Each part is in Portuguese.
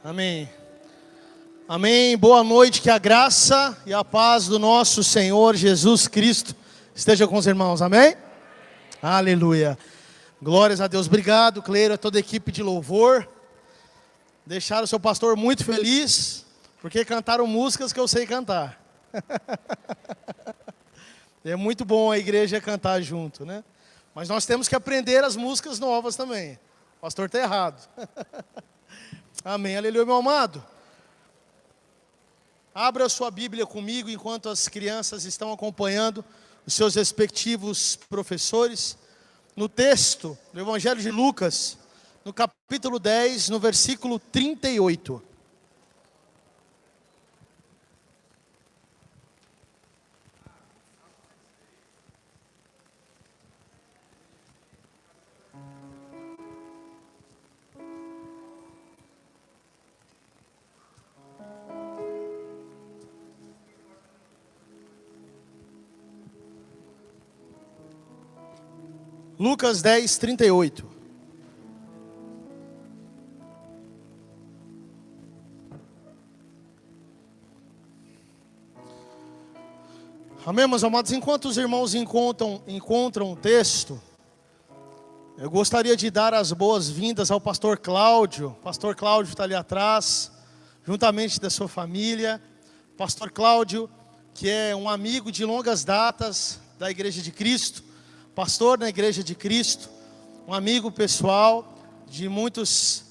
Amém. Amém. Boa noite, que a graça e a paz do nosso Senhor Jesus Cristo esteja com os irmãos. Amém? Aleluia. Glórias a Deus. Obrigado, Cleiro, a toda a equipe de louvor. Deixaram o seu pastor muito feliz, porque cantaram músicas que eu sei cantar. É muito bom a igreja cantar junto, né? Mas nós temos que aprender as músicas novas também. O pastor está errado. Amém. Aleluia, meu amado. Abra a sua Bíblia comigo enquanto as crianças estão acompanhando os seus respectivos professores. No texto do Evangelho de Lucas, no capítulo 10, no versículo 38. Lucas 10, 38. Amém, meus amados? Enquanto os irmãos encontram o texto, eu gostaria de dar as boas-vindas ao pastor Cláudio. O pastor Cláudio está ali atrás, juntamente da sua família. Pastor Cláudio, que é um amigo de longas datas da Igreja de Cristo. Pastor na Igreja de Cristo, um amigo pessoal de muitos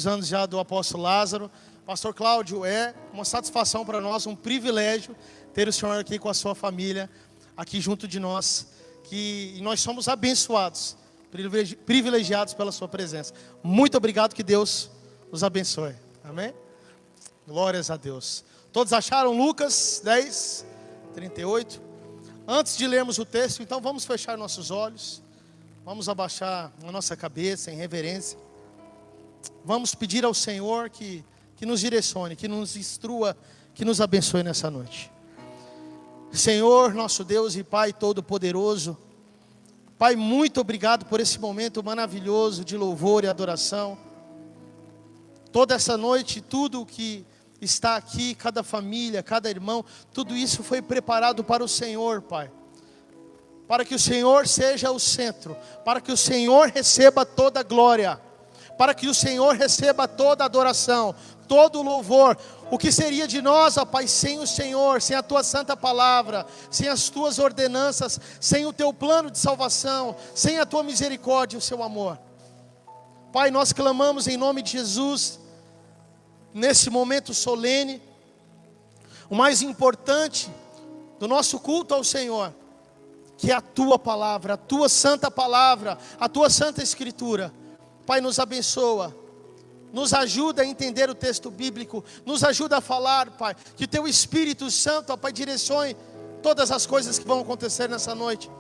anos já do apóstolo Lázaro. Pastor Cláudio, é uma satisfação para nós, um privilégio ter o senhor aqui com a sua família, aqui junto de nós, e nós somos abençoados, privilegiados pela sua presença. Muito obrigado, que Deus os abençoe. Amém? Glórias a Deus. Todos acharam Lucas 10, 38? Antes de lermos o texto, então vamos fechar nossos olhos, vamos abaixar a nossa cabeça em reverência, vamos pedir ao Senhor que nos direcione, que nos instrua, que nos abençoe nessa noite. Senhor, nosso Deus e Pai Todo-Poderoso, Pai, muito obrigado por esse momento maravilhoso de louvor e adoração. Toda essa noite, tudo que está aqui, cada família, cada irmão, tudo isso foi preparado para o Senhor, Pai. Para que o Senhor seja o centro, para que o Senhor receba toda a glória, para que o Senhor receba toda a adoração, todo o louvor. O que seria de nós, ó Pai, sem o Senhor, sem a Tua santa palavra, sem as Tuas ordenanças, sem o Teu plano de salvação, sem a Tua misericórdia e o Seu amor. Pai, nós clamamos em nome de Jesus, nesse momento solene, o mais importante do nosso culto ao Senhor, que é a Tua palavra, a Tua santa palavra, a Tua santa escritura. Pai, nos abençoa, nos ajuda a entender o texto bíblico, nos ajuda a falar, Pai, que Teu Espírito Santo, ó Pai, direcione todas as coisas que vão acontecer nessa noite,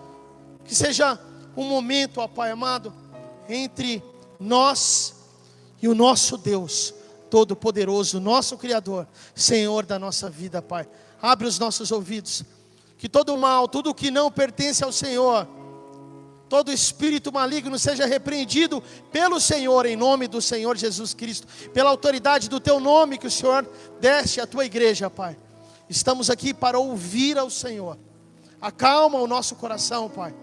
que seja um momento, ó Pai amado, entre nós e o nosso Deus Todo-Poderoso, nosso Criador, Senhor da nossa vida, Pai. Abre os nossos ouvidos, que todo mal, tudo que não pertence ao Senhor, todo espírito maligno seja repreendido pelo Senhor, em nome do Senhor Jesus Cristo, pela autoridade do Teu nome que o Senhor deste à Tua igreja, Pai. Estamos aqui para ouvir ao Senhor. Acalma o nosso coração, Pai.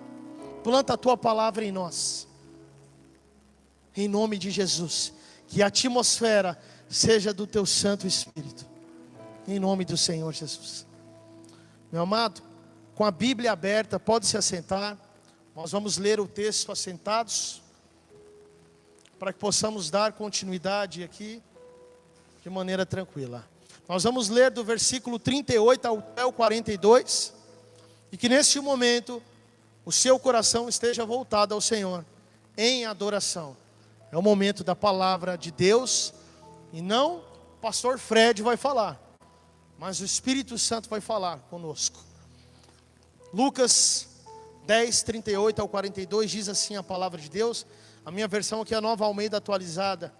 Planta a Tua palavra em nós, em nome de Jesus. Que a atmosfera seja do Teu Santo Espírito, em nome do Senhor Jesus. Meu amado, com a Bíblia aberta, pode se assentar. Nós vamos ler o texto assentados, para que possamos dar continuidade aqui, de maneira tranquila. Nós vamos ler do versículo 38 até o 42, e que neste momento, o seu coração esteja voltado ao Senhor, em adoração. É o momento da palavra de Deus, e não o pastor Fred vai falar, mas o Espírito Santo vai falar conosco. Lucas 10, 38 ao 42, diz assim a palavra de Deus. A minha versão aqui é a Nova Almeida atualizada,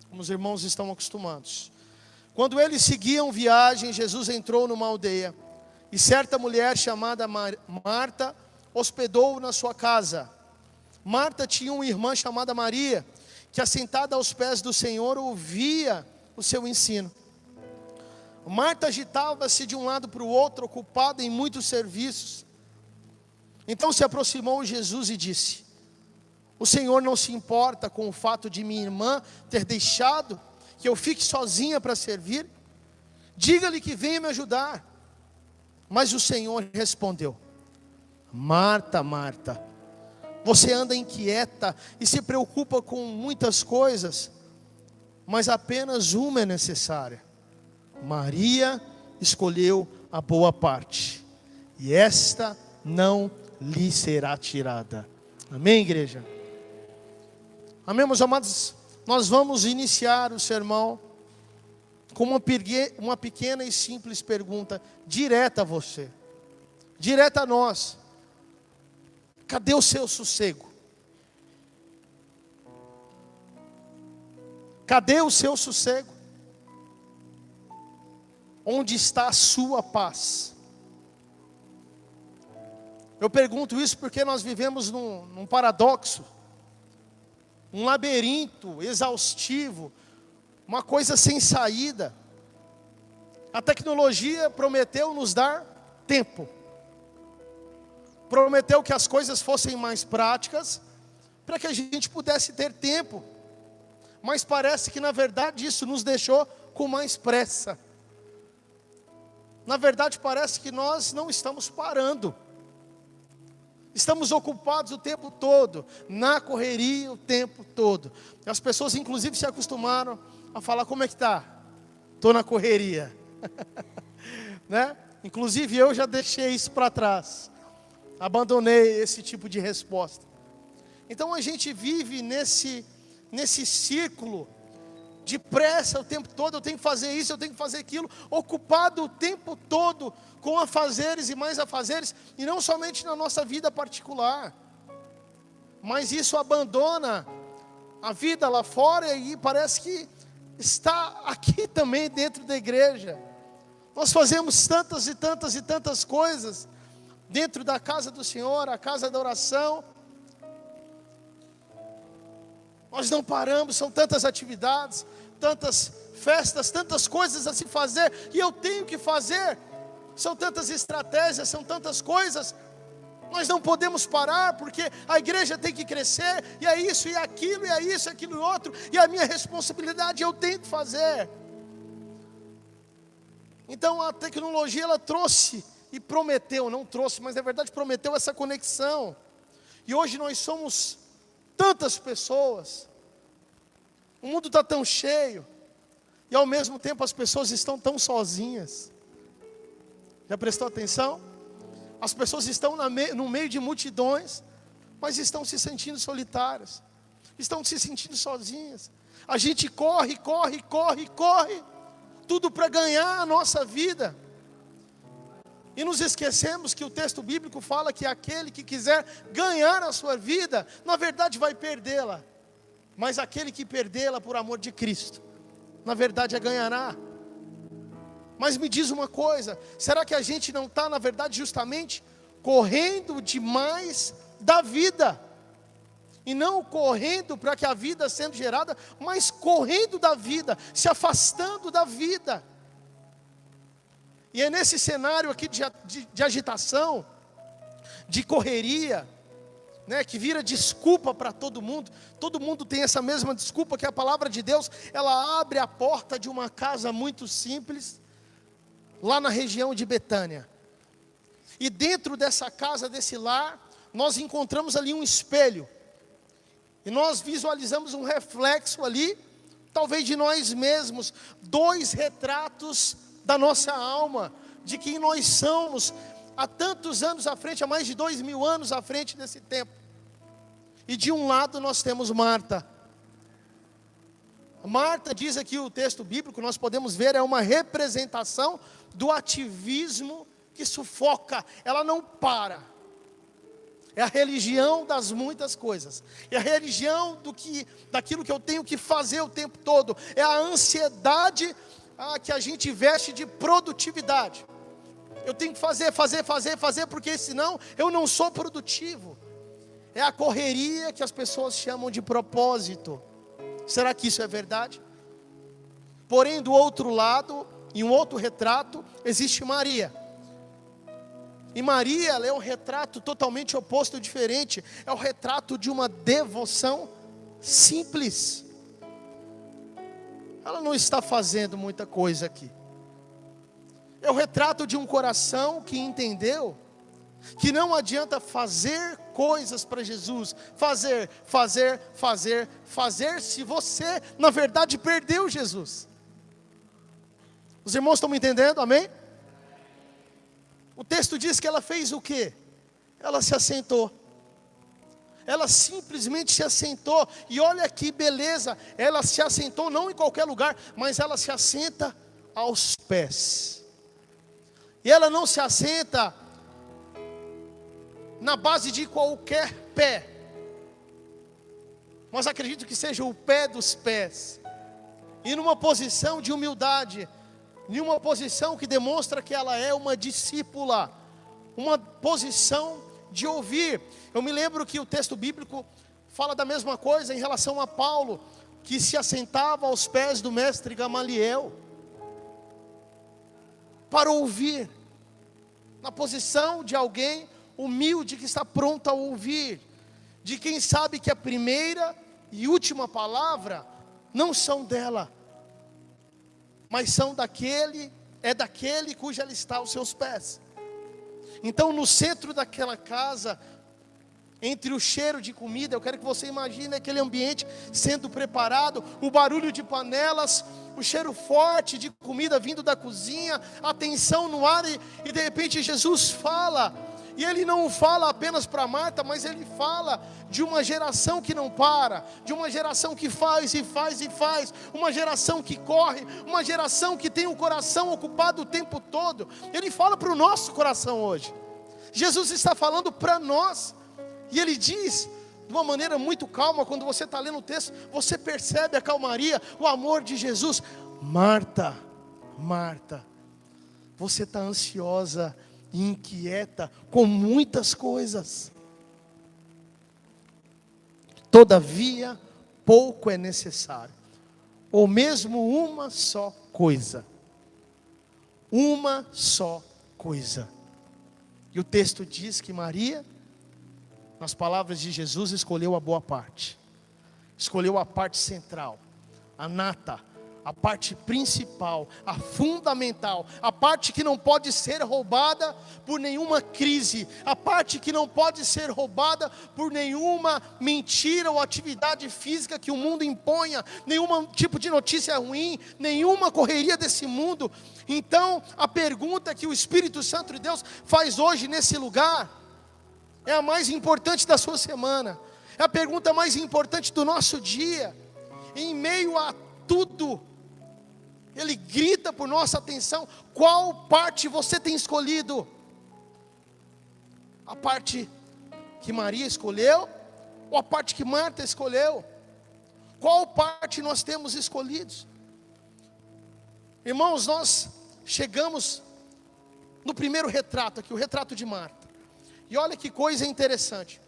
como os irmãos estão acostumados. Quando eles seguiam viagem, Jesus entrou numa aldeia, e certa mulher chamada Marta hospedou-o na sua casa. Marta tinha uma irmã chamada Maria, que assentada aos pés do Senhor ouvia o seu ensino. Marta agitava-se de um lado para o outro, ocupada em muitos serviços. Então se aproximou Jesus e disse: o Senhor não se importa com o fato de minha irmã ter deixado que eu fique sozinha para servir? Diga-lhe que venha me ajudar. Mas o Senhor respondeu: Marta, Marta, você anda inquieta e se preocupa com muitas coisas, mas apenas uma é necessária. Maria escolheu a boa parte, e esta não lhe será tirada. Amém, igreja? Amém, meus amados? Nós vamos iniciar o sermão com uma pequena e simples pergunta, direta a você, direta a nós. Cadê o seu sossego? Cadê o seu sossego? Onde está a sua paz? Eu pergunto isso porque nós vivemos num paradoxo, um labirinto exaustivo, uma coisa sem saída. A tecnologia prometeu nos dar tempo, prometeu que as coisas fossem mais práticas, para que a gente pudesse ter tempo, mas parece que na verdade isso nos deixou com mais pressa. Na verdade parece que nós não estamos parando, estamos ocupados o tempo todo, na correria o tempo todo. As pessoas inclusive se acostumaram a falar: como é que está? Estou na correria. Né? Inclusive eu já deixei isso para trás, abandonei esse tipo de resposta. Então a gente vive nesse círculo de pressa o tempo todo. Eu tenho que fazer isso, eu tenho que fazer aquilo, ocupado o tempo todo com afazeres e mais afazeres, e não somente na nossa vida particular, mas isso abandona a vida lá fora e parece que está aqui também dentro da igreja. Nós fazemos tantas e tantas e tantas coisas dentro da casa do Senhor, a casa da oração. Nós não paramos, são tantas atividades, tantas festas, tantas coisas a se fazer, e eu tenho que fazer. São tantas estratégias, são tantas coisas. Nós não podemos parar, porque a igreja tem que crescer, e é isso, e aquilo, e é isso, aquilo e outro, e a minha responsabilidade eu tenho que fazer. Então a tecnologia ela trouxe e prometeu, não trouxe, mas na verdade prometeu essa conexão. E hoje nós somos tantas pessoas, o mundo está tão cheio, e ao mesmo tempo as pessoas estão tão sozinhas. Já prestou atenção? As pessoas estão no meio de multidões, mas estão se sentindo solitárias, estão se sentindo sozinhas. A gente corre, tudo para ganhar a nossa vida, e nos esquecemos que o texto bíblico fala que aquele que quiser ganhar a sua vida, na verdade vai perdê-la, mas aquele que perdê-la por amor de Cristo, na verdade a ganhará. Mas me diz uma coisa, será que a gente não está na verdade justamente correndo demais da vida? E não correndo para que a vida sendo gerada, mas correndo da vida, se afastando da vida. E é nesse cenário aqui de agitação, de correria, né, que vira desculpa para todo mundo tem essa mesma desculpa, que a palavra de Deus, ela abre a porta de uma casa muito simples, lá na região de Betânia. E dentro dessa casa, desse lar, nós encontramos ali um espelho, e nós visualizamos um reflexo ali, talvez de nós mesmos, 2 retratos da nossa alma, de quem nós somos, há tantos anos à frente, há mais de 2000 anos à frente desse tempo. E de um lado nós temos Marta. Marta, diz aqui o texto bíblico, nós podemos ver, é uma representação do ativismo que sufoca, ela não para. É a religião das muitas coisas, é a religião daquilo que eu tenho que fazer o tempo todo, é a ansiedade que a gente veste de produtividade. Eu tenho que fazer, porque senão eu não sou produtivo. é a correria que as pessoas chamam de propósito. Será que isso é verdade? Porém, do outro lado, em um outro retrato, existe Maria. E Maria, ela é um retrato totalmente oposto, diferente. É o retrato de uma devoção simples. Ela não está fazendo muita coisa aqui. É o retrato de um coração que entendeu que não adianta fazer coisas para Jesus, fazer, se você, na verdade, perdeu Jesus. Os irmãos estão me entendendo? Amém? O texto diz que ela fez o quê? Ela se assentou. Ela simplesmente se assentou. E olha que beleza, ela se assentou não em qualquer lugar, mas ela se assenta aos pés. E ela não se assenta na base de qualquer pé, mas acredito que seja o pé dos pés, e numa posição de humildade, em uma posição que demonstra que ela é uma discípula, uma posição de ouvir. Eu me lembro que o texto bíblico fala da mesma coisa em relação a Paulo, que se assentava aos pés do mestre Gamaliel, para ouvir, na posição de alguém humilde que está pronto a ouvir, de quem sabe que a primeira e última palavra não são dela, mas são daquele cuja ela está aos seus pés. Então, no centro daquela casa, entre o cheiro de comida, eu quero que você imagine aquele ambiente sendo preparado, o barulho de panelas, o cheiro forte de comida vindo da cozinha, a tensão no ar, e de repente Jesus fala. E ele não fala apenas para Marta, mas ele fala de uma geração que não para, de uma geração que faz e faz e faz, uma geração que corre, uma geração que tem o coração ocupado o tempo todo. Ele fala para o nosso coração hoje. Jesus está falando para nós, e ele diz de uma maneira muito calma. Quando você está lendo o texto, você percebe a calmaria, o amor de Jesus. Marta, Marta, você está ansiosa e inquieta com muitas coisas, todavia pouco é necessário, ou mesmo uma só coisa. Uma só coisa. E o texto diz que Maria, nas palavras de Jesus, escolheu a boa parte, escolheu a parte central, a nata, a parte principal, a fundamental, a parte que não pode ser roubada por nenhuma crise, a parte que não pode ser roubada por nenhuma mentira ou atividade física que o mundo imponha, nenhum tipo de notícia ruim, nenhuma correria desse mundo. Então, a pergunta que o Espírito Santo de Deus faz hoje nesse lugar é a mais importante da sua semana, é a pergunta mais importante do nosso dia. Em meio a tudo, Ele grita por nossa atenção: qual parte você tem escolhido? A parte que Maria escolheu, ou a parte que Marta escolheu? Qual parte nós temos escolhidos? Irmãos, nós chegamos no primeiro retrato aqui, o retrato de Marta. E olha que coisa interessante.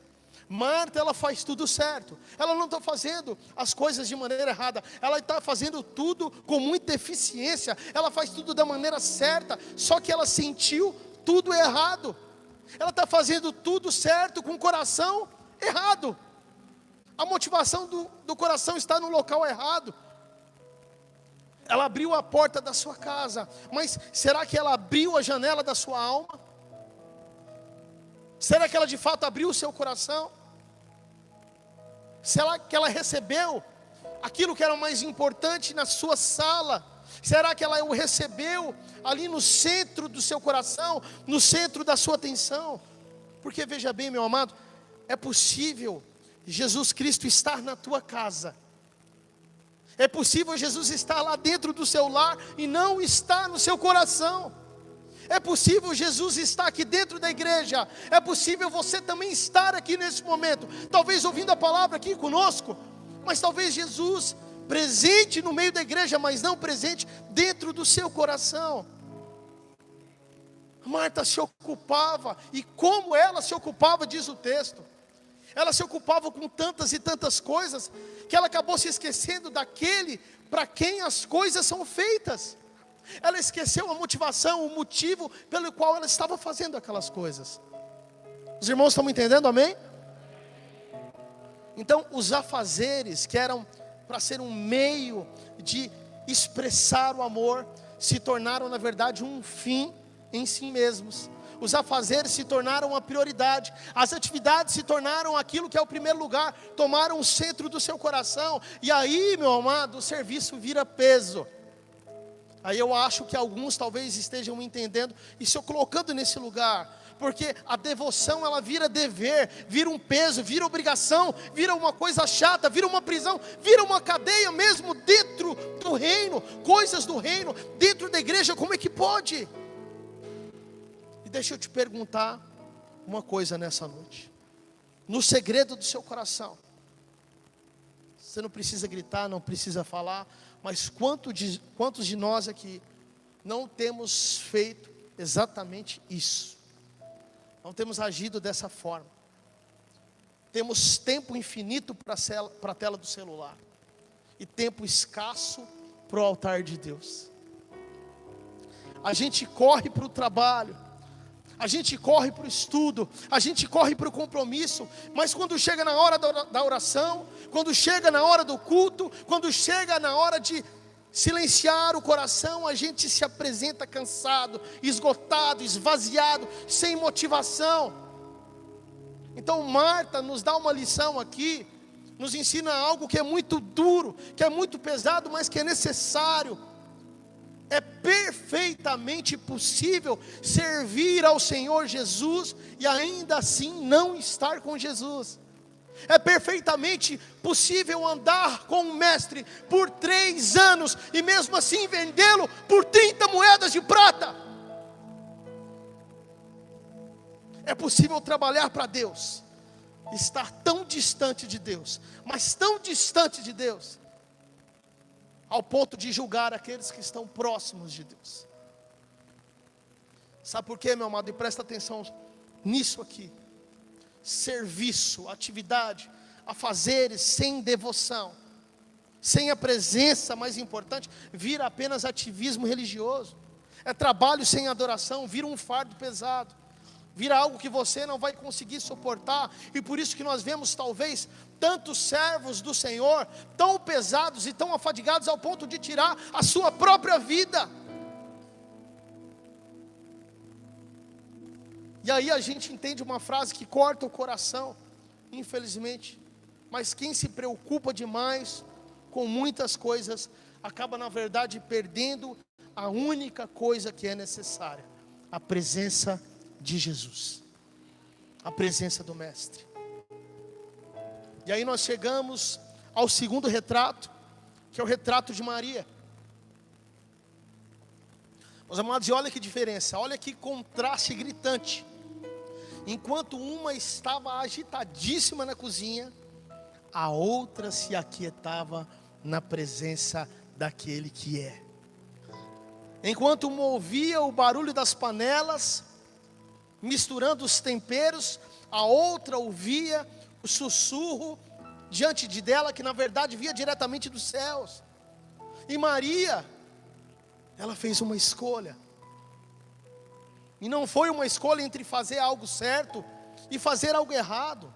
Marta, ela faz tudo certo, ela não está fazendo as coisas de maneira errada, ela está fazendo tudo com muita eficiência, ela faz tudo da maneira certa, só que ela sentiu tudo errado, ela está fazendo tudo certo com o coração errado, a motivação do coração está no local errado. Ela abriu a porta da sua casa, mas será que ela abriu a janela da sua alma? Será que ela de fato abriu o seu coração? Será que ela recebeu aquilo que era mais importante na sua sala? Será que ela o recebeu ali no centro do seu coração, no centro da sua atenção? Porque veja bem, meu amado, é possível Jesus Cristo estar na tua casa, é possível Jesus estar lá dentro do seu lar e não estar no seu coração. É possível Jesus estar aqui dentro da igreja, é possível você também estar aqui nesse momento, talvez ouvindo a palavra aqui conosco, mas talvez Jesus presente no meio da igreja, mas não presente dentro do seu coração. Marta se ocupava, e como ela se ocupava, diz o texto, Ela se ocupava com tantas e tantas coisas, que ela acabou se esquecendo daquele para quem as coisas são feitas. Ela esqueceu a motivação, o motivo pelo qual ela estava fazendo aquelas coisas. Os irmãos estão me entendendo, amém? Então, os afazeres, que eram para ser um meio de expressar o amor, se tornaram na verdade um fim em si mesmos. Os afazeres se tornaram uma prioridade. As atividades se tornaram aquilo que é o primeiro lugar, tomaram o centro do seu coração. E aí, meu amado, o serviço vira peso. Aí eu acho que alguns talvez estejam entendendo e se colocando nesse lugar, porque a devoção ela vira dever, vira um peso, vira obrigação, vira uma coisa chata, vira uma prisão, vira uma cadeia mesmo dentro do reino, coisas do reino, dentro da igreja. Como é que pode? E deixa eu te perguntar uma coisa nessa noite, no segredo do seu coração. Você não precisa gritar, não precisa falar, mas quantos de nós aqui não temos feito exatamente isso? Não temos agido dessa forma. Temos tempo infinito para a tela do celular e tempo escasso para o altar de Deus. A gente corre para o trabalho, a gente corre para o estudo, a gente corre para o compromisso, mas quando chega na hora da oração, quando chega na hora do culto, quando chega na hora de silenciar o coração, a gente se apresenta cansado, esgotado, esvaziado, sem motivação. Então Marta nos dá uma lição aqui, nos ensina algo que é muito duro, que é muito pesado, mas que é necessário. É perfeitamente possível servir ao Senhor Jesus e ainda assim não estar com Jesus. É perfeitamente possível andar com o mestre por 3 anos e mesmo assim vendê-lo por 30 moedas de prata. É possível trabalhar para Deus, estar tão distante de Deus, mas tão distante de Deus, ao ponto de julgar aqueles que estão próximos de Deus. Sabe por quê, meu amado? E presta atenção nisso aqui. Serviço, atividade, afazeres sem devoção, sem a presença mais importante, vira apenas ativismo religioso. É trabalho sem adoração, vira um fardo pesado, vira algo que você não vai conseguir suportar. E por isso que nós vemos talvez tantos servos do Senhor tão pesados e tão afadigados ao ponto de tirar a sua própria vida. E aí a gente entende uma frase que corta o coração, infelizmente. Mas quem se preocupa demais com muitas coisas, acaba na verdade perdendo a única coisa que é necessária: a presença de Jesus, a presença do Mestre. E aí nós chegamos ao segundo retrato, que é o retrato de Maria. Meus amados, e olha que diferença, olha que contraste gritante. Enquanto uma estava agitadíssima na cozinha, a outra se aquietava na presença daquele que é. Enquanto uma ouvia o barulho das panelas, misturando os temperos, a outra ouvia o sussurro diante dela, que na verdade via diretamente dos céus. E Maria, ela fez uma escolha. E não foi uma escolha entre fazer algo certo e fazer algo errado,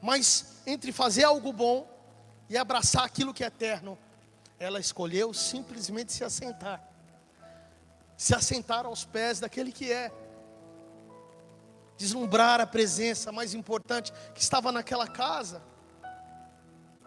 mas entre fazer algo bom e abraçar aquilo que é eterno. Ela escolheu simplesmente se assentar aos pés daquele que é, deslumbrar a presença mais importante que estava naquela casa.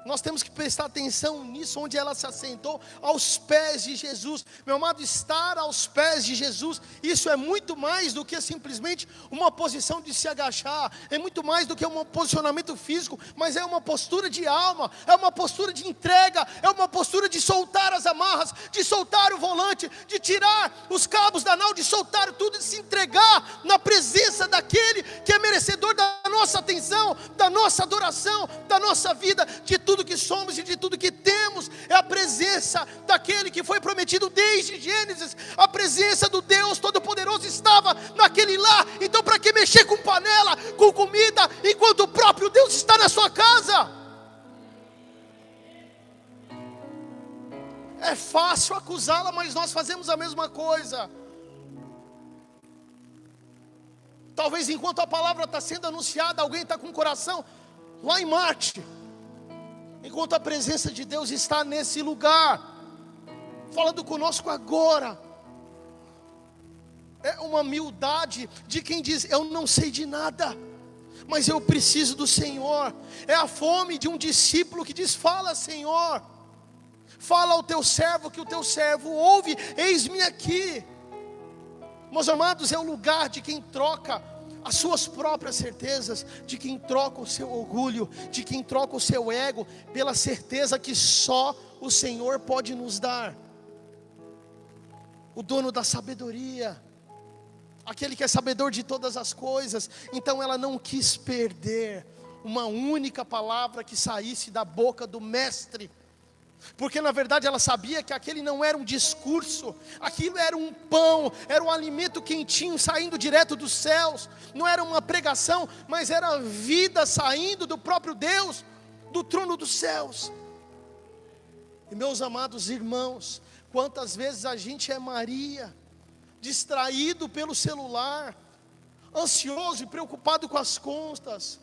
Nós temos que prestar atenção nisso, onde ela se assentou aos pés de Jesus. Meu amado, estar aos pés de Jesus, isso é muito mais do que simplesmente uma posição de se agachar, é muito mais do que um posicionamento físico, mas é uma postura de alma, é uma postura de entrega, é uma postura de soltar as amarras, de soltar o volante, de tirar os cabos da nau, de soltar tudo, de se entregar na presença daquele que é merecedor da nossa atenção, da nossa adoração, da nossa vida, de tudo tudo que somos e de tudo que temos é a presença daquele que foi prometido desde Gênesis. A presença do Deus Todo-Poderoso estava naquele lar. Então para que mexer com panela, com comida, enquanto o próprio Deus está na sua casa? É fácil acusá-la, mas nós fazemos a mesma coisa. Talvez enquanto a palavra está sendo anunciada, alguém está com o coração lá em Marte, enquanto a presença de Deus está nesse lugar, falando conosco agora. É uma humildade de quem diz: eu não sei de nada, mas eu preciso do Senhor. É a fome de um discípulo que diz: fala, Senhor, fala ao teu servo, que o teu servo ouve, eis-me aqui. Meus amados, é o lugar de quem troca as suas próprias certezas, de quem troca o seu orgulho, de quem troca o seu ego, pela certeza que só o Senhor pode nos dar. O dono da sabedoria, aquele que é sabedor de todas as coisas. Então ela não quis perder uma única palavra que saísse da boca do mestre, porque na verdade ela sabia que aquele não era um discurso, aquilo era um pão, era um alimento quentinho saindo direto dos céus. Não era uma pregação, mas era vida saindo do próprio Deus, do trono dos céus. E meus amados irmãos, quantas vezes a gente é Maria, distraído pelo celular, ansioso e preocupado com as contas.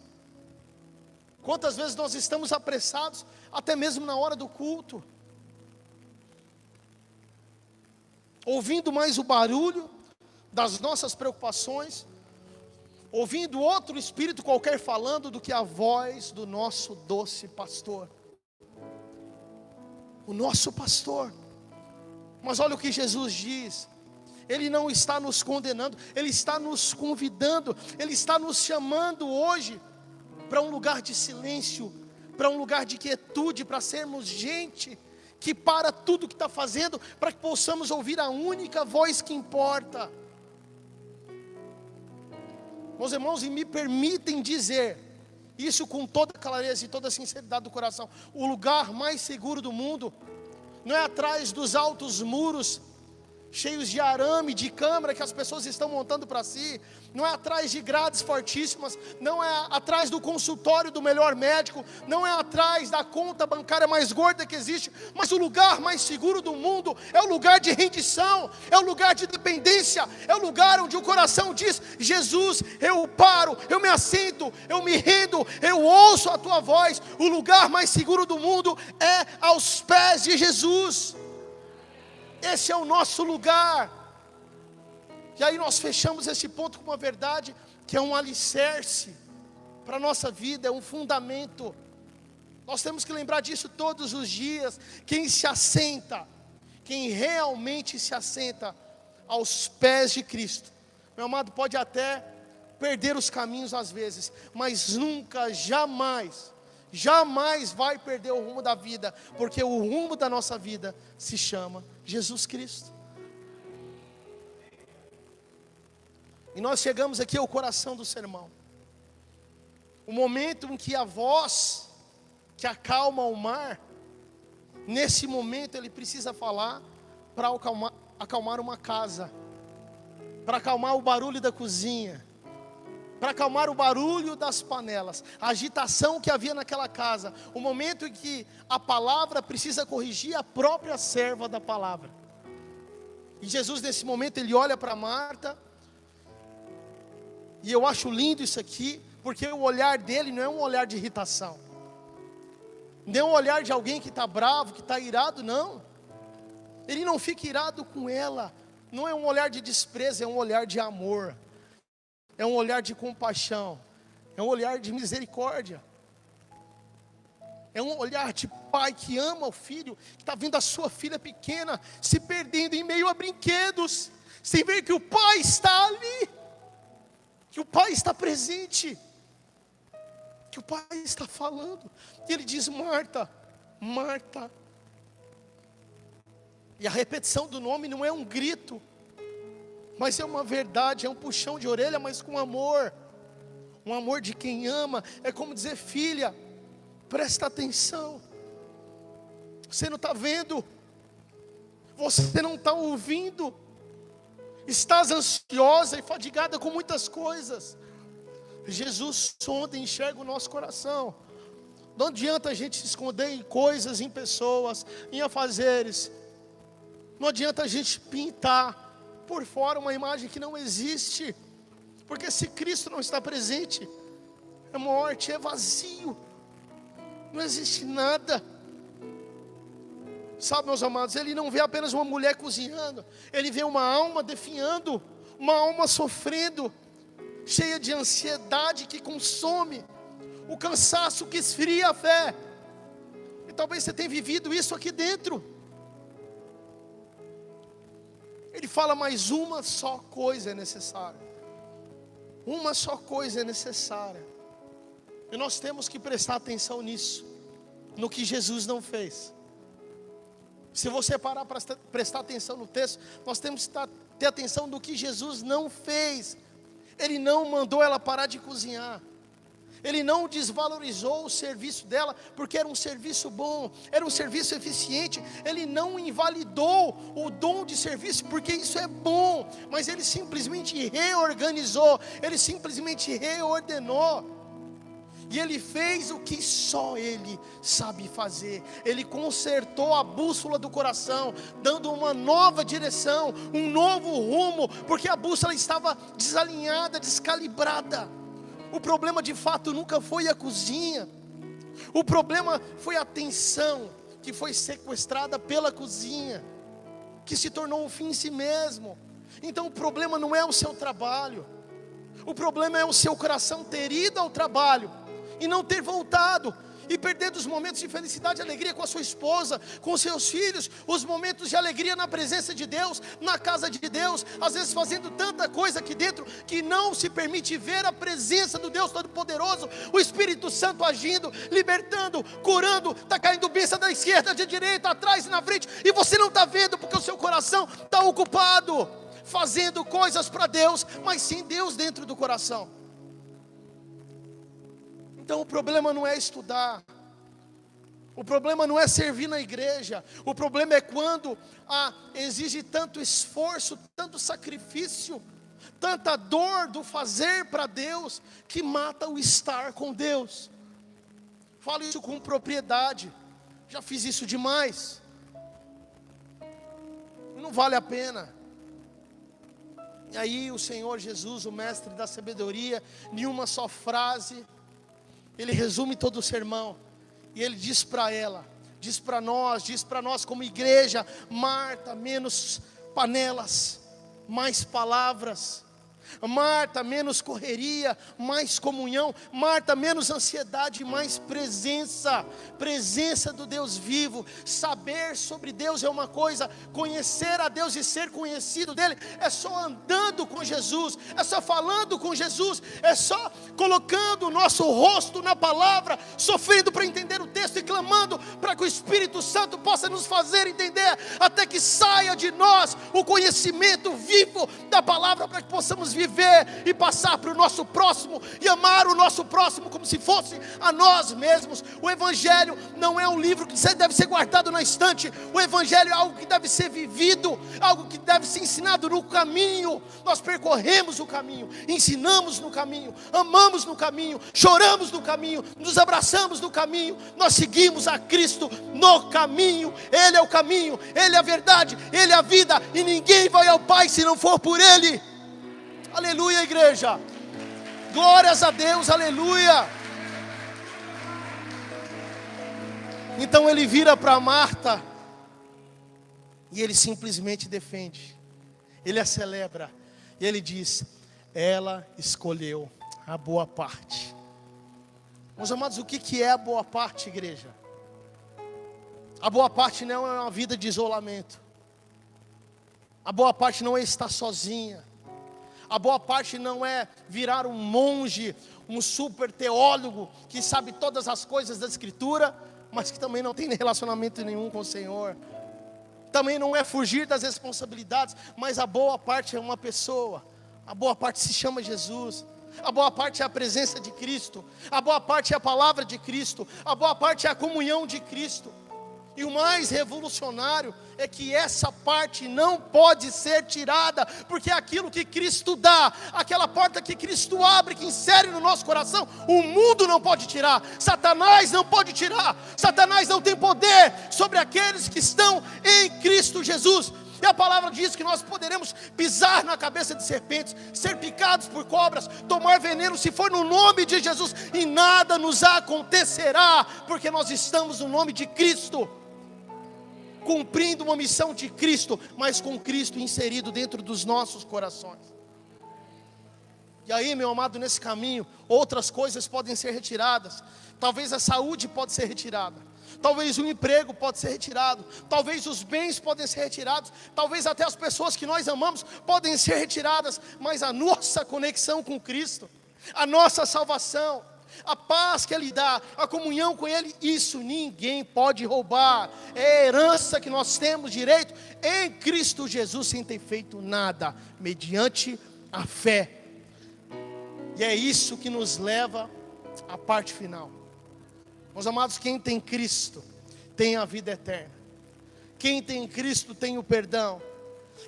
Quantas vezes nós estamos apressados, até mesmo na hora do culto, ouvindo mais o barulho das nossas preocupações, ouvindo outro espírito qualquer falando, do que a voz do nosso doce pastor, o nosso pastor. Mas olha o que Jesus diz: Ele não está nos condenando, Ele está nos convidando, Ele está nos chamando hoje para um lugar de silêncio, para um lugar de quietude, para sermos gente que para tudo que está fazendo, para que possamos ouvir a única voz que importa. Meus irmãos, e me permitem dizer isso com toda clareza e toda sinceridade do coração: o lugar mais seguro do mundo não é atrás dos altos muros cheios de arame, de câmara que as pessoas estão montando para si, não é atrás de grades fortíssimas, não é atrás do consultório do melhor médico, não é atrás da conta bancária mais gorda que existe, mas o lugar mais seguro do mundo é o lugar de rendição, é o lugar de dependência, é o lugar onde o coração diz: Jesus, eu paro, eu me assento, eu me rendo, eu ouço a tua voz. O lugar mais seguro do mundo é aos pés de Jesus. Esse é o nosso lugar. E aí nós fechamos esse ponto com uma verdade que é um alicerce para a nossa vida, é um fundamento. Nós temos que lembrar disso todos os dias. Quem se assenta, quem realmente se assenta aos pés de Cristo, meu amado, pode até perder os caminhos às vezes, mas nunca, jamais vai perder o rumo da vida, porque o rumo da nossa vida se chama Jesus Cristo. E nós chegamos aqui ao coração do sermão, o momento em que a voz que acalma o mar, nesse momento ele precisa falar para acalmar uma casa, para acalmar o barulho da cozinha, para acalmar o barulho das panelas, a agitação que havia naquela casa, o momento em que a palavra precisa corrigir a própria serva da palavra. E Jesus nesse momento ele olha para Marta, e eu acho lindo isso aqui, porque o olhar dele não é um olhar de irritação, nem um olhar de alguém que está bravo, que está irado, não. Ele não fica irado com ela, não é um olhar de desprezo, é um olhar de amor, é um olhar de compaixão, é um olhar de misericórdia, é um olhar de pai que ama o filho, que está vendo a sua filha pequena se perdendo em meio a brinquedos, sem ver que o pai está ali, que o pai está presente, que o pai está falando. E ele diz: Marta, Marta. E a repetição do nome não é um grito, mas é uma verdade, é um puxão de orelha, mas com amor. Um amor de quem ama. É como dizer: filha, Presta atenção. Você não está vendo, você não está ouvindo, estás ansiosa e fadigada com muitas coisas. Jesus sonda e enxerga o nosso coração. Não adianta a gente se esconder em coisas, em pessoas, em afazeres. Não adianta a gente pintar por fora uma imagem que não existe. Porque se Cristo não está presente, é morte, é vazio. Não existe nada. Sabe, meus amados, Ele não vê apenas uma mulher cozinhando. Ele vê uma alma definhando, uma alma sofrendo, cheia de ansiedade que consome, o cansaço que esfria a fé. E talvez você tenha vivido isso aqui dentro. Ele fala, mas uma só coisa é necessária. Uma só coisa é necessária. E nós temos que prestar atenção nisso, no que Jesus não fez. Se você parar para prestar atenção no texto, nós temos que ter atenção do que Jesus não fez. Ele não mandou ela parar de cozinhar. Ele não desvalorizou o serviço dela, porque era um serviço bom, era um serviço eficiente. Ele não invalidou o dom de serviço, porque isso é bom. Mas ele simplesmente reorganizou, ele simplesmente reordenou. E ele fez o que só ele sabe fazer. Ele consertou a bússola do coração, dando uma nova direção, um novo rumo, porque a bússola estava desalinhada, descalibrada. O problema de fato nunca foi a cozinha. O problema foi a atenção que foi sequestrada pela cozinha, que se tornou um fim em si mesmo. Então o problema não é o seu trabalho. O problema é o seu coração ter ido ao trabalho e não ter voltado, e perder os momentos de felicidade e alegria com a sua esposa, com seus filhos, os momentos de alegria na presença de Deus, na casa de Deus, às vezes fazendo tanta coisa aqui dentro, que não se permite ver a presença do Deus Todo-Poderoso, o Espírito Santo agindo, libertando, curando, está caindo bênção da esquerda, de direita, atrás e na frente, e você não está vendo, porque o seu coração está ocupado, fazendo coisas para Deus, mas sem Deus dentro do coração. Então o problema não é estudar, o problema não é servir na igreja, o problema é quando exige tanto esforço, tanto sacrifício, tanta dor do fazer para Deus, que mata o estar com Deus. Falo isso com propriedade, já fiz isso demais, não vale a pena. E aí o Senhor Jesus, o mestre da sabedoria, em uma só frase, Ele resume todo o sermão, e Ele diz para ela, diz para nós como igreja: Marta, menos panelas, mais palavras. Marta, menos correria, mais comunhão. Marta, menos ansiedade, mais presença. Presença do Deus vivo. Saber sobre Deus é uma coisa, conhecer a Deus e ser conhecido dele é só andando com Jesus, é só falando com Jesus, é só colocando o nosso rosto na palavra, sofrendo para entender o texto e clamando para que o Espírito Santo possa nos fazer entender, até que saia de nós o conhecimento vivo da palavra, para que possamos viver e passar para o nosso próximo e amar o nosso próximo como se fosse a nós mesmos. O Evangelho não é um livro que deve ser guardado na estante. O Evangelho é algo que deve ser vivido, algo que deve ser ensinado no caminho. Nós percorremos o caminho, ensinamos no caminho, amamos no caminho, choramos no caminho, nos abraçamos no caminho. Nós seguimos a Cristo no caminho. Ele é o caminho, Ele é a verdade, Ele é a vida, e ninguém vai ao Pai se não for por Ele. Aleluia, igreja, glórias a Deus, aleluia. Então ele vira para Marta, e ele simplesmente defende, ele a celebra, e ele diz: ela escolheu a boa parte. Meus amados, o que é a boa parte, igreja? A boa parte não é uma vida de isolamento, a boa parte não é estar sozinha, a boa parte não é virar um monge, um super teólogo, que sabe todas as coisas da Escritura, mas que também não tem relacionamento nenhum com o Senhor. Também não é fugir das responsabilidades, mas a boa parte é uma pessoa. A boa parte se chama Jesus. A boa parte é a presença de Cristo. A boa parte é a palavra de Cristo. A boa parte é a comunhão de Cristo. E o mais revolucionário é que essa parte não pode ser tirada, porque é aquilo que Cristo dá, aquela porta que Cristo abre, que insere no nosso coração, o mundo não pode tirar, Satanás não pode tirar, Satanás não tem poder sobre aqueles que estão em Cristo Jesus. E a palavra diz que nós poderemos pisar na cabeça de serpentes, ser picados por cobras, tomar veneno se for no nome de Jesus, e nada nos acontecerá, porque nós estamos no nome de Cristo, cumprindo uma missão de Cristo, mas com Cristo inserido dentro dos nossos corações. E aí, meu amado, nesse caminho, outras coisas podem ser retiradas. Talvez a saúde pode ser retirada, talvez o emprego pode ser retirado, talvez os bens podem ser retirados, talvez até as pessoas que nós amamos podem ser retiradas, mas a nossa conexão com Cristo, a nossa salvação, a paz que Ele dá, a comunhão com Ele, isso ninguém pode roubar. É a herança que nós temos direito em Cristo Jesus, sem ter feito nada, mediante a fé. E é isso que nos leva à parte final. Meus amados, quem tem Cristo tem a vida eterna. Quem tem Cristo tem o perdão.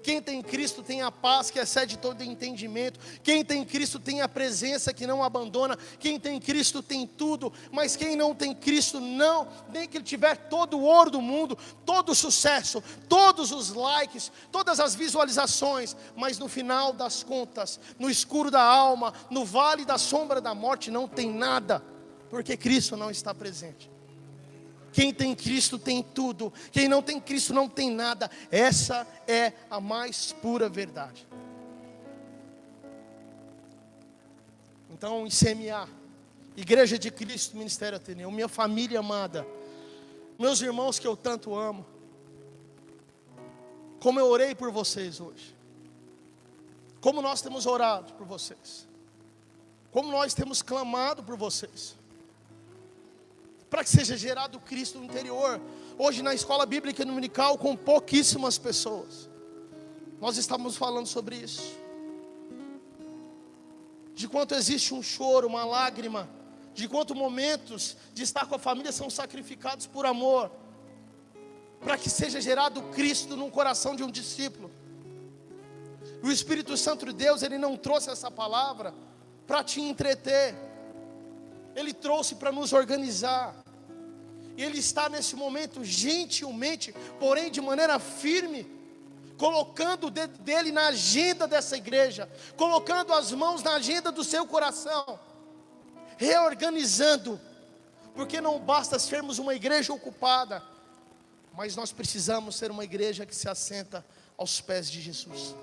Quem tem Cristo tem a paz que excede todo entendimento. Quem tem Cristo tem a presença que não abandona. Quem tem Cristo tem tudo. Mas quem não tem Cristo não, nem que ele tiver todo o ouro do mundo, todo o sucesso, todos os likes, todas as visualizações, mas no final das contas, no escuro da alma, no vale da sombra da morte, não tem nada, porque Cristo não está presente. Quem tem Cristo tem tudo. Quem não tem Cristo não tem nada. Essa é a mais pura verdade. Então, ICMA, Igreja de Cristo, Ministério Ateneu, minha família amada, meus irmãos que eu tanto amo, como eu orei por vocês hoje, como nós temos orado por vocês, como nós temos clamado por vocês, para que seja gerado Cristo no interior. Hoje na escola bíblica dominical, com pouquíssimas pessoas, nós estamos falando sobre isso, de quanto existe um choro, uma lágrima, de quanto momentos de estar com a família são sacrificados por amor, para que seja gerado Cristo no coração de um discípulo. O Espírito Santo de Deus, Ele não trouxe essa palavra para te entreter, Ele trouxe para nos organizar. E Ele está nesse momento gentilmente, porém de maneira firme, colocando o dedo dele na agenda dessa igreja, colocando as mãos na agenda do seu coração, reorganizando, porque não basta sermos uma igreja ocupada, mas nós precisamos ser uma igreja que se assenta aos pés de Jesus.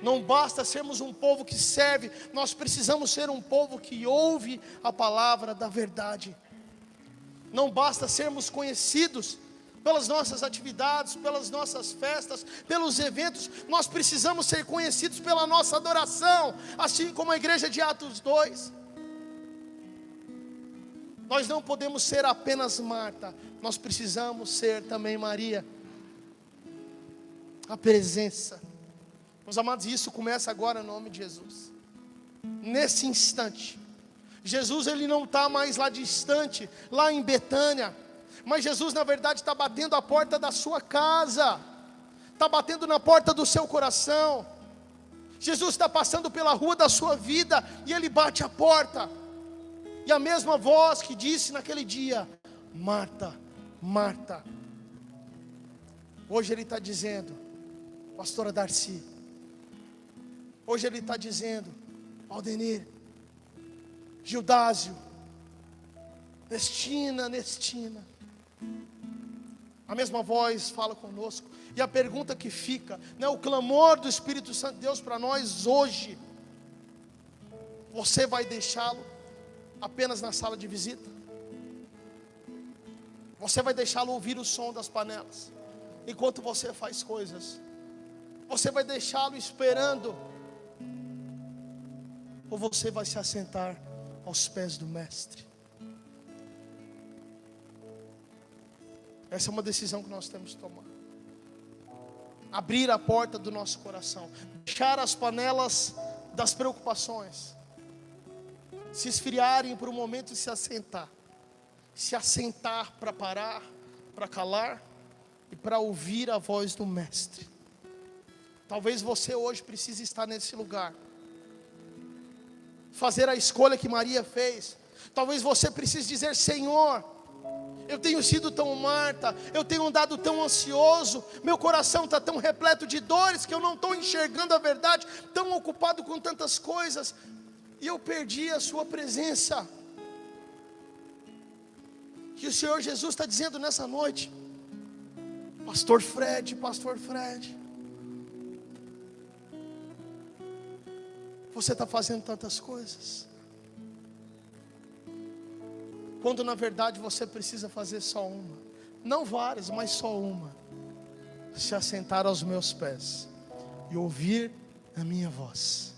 Não basta sermos um povo que serve, nós precisamos ser um povo que ouve a palavra da verdade. Não basta sermos conhecidos pelas nossas atividades, pelas nossas festas, pelos eventos, nós precisamos ser conhecidos pela nossa adoração, assim como a igreja de Atos 2. Nós não podemos ser apenas Marta, nós precisamos ser também Maria. A presença. Meus amados, isso começa agora em nome de Jesus. Nesse instante, Jesus ele não está mais lá distante, lá em Betânia, mas Jesus na verdade está batendo a porta da sua casa, está batendo na porta do seu coração. Jesus está passando pela rua da sua vida e Ele bate a porta. E a mesma voz que disse naquele dia: Marta, Marta, hoje Ele está dizendo: pastora Darcy, hoje Ele está dizendo: Aldenir, Gildásio, Nestina. A mesma voz fala conosco. E a pergunta que fica, né, o clamor do Espírito Santo de Deus para nós hoje: você vai deixá-lo apenas na sala de visita? Você vai deixá-lo ouvir o som das panelas enquanto você faz coisas? Você vai deixá-lo esperando? Ou você vai se assentar aos pés do Mestre? Essa é uma decisão que nós temos que tomar. Abrir a porta do nosso coração, deixar as panelas das preocupações, se esfriarem por um momento e se assentar. Se assentar para parar, para calar e para ouvir a voz do Mestre. Talvez você hoje precise estar nesse lugar, fazer a escolha que Maria fez. Talvez você precise dizer: Senhor, eu tenho sido tão Marta, eu tenho andado tão ansioso, meu coração está tão repleto de dores que eu não estou enxergando a verdade, tão ocupado com tantas coisas, e eu perdi a sua presença. E o Senhor Jesus está dizendo nessa noite: Pastor Fred, você está fazendo tantas coisas, quando na verdade você precisa fazer só uma, não várias, mas só uma: se assentar aos meus pés e ouvir a minha voz.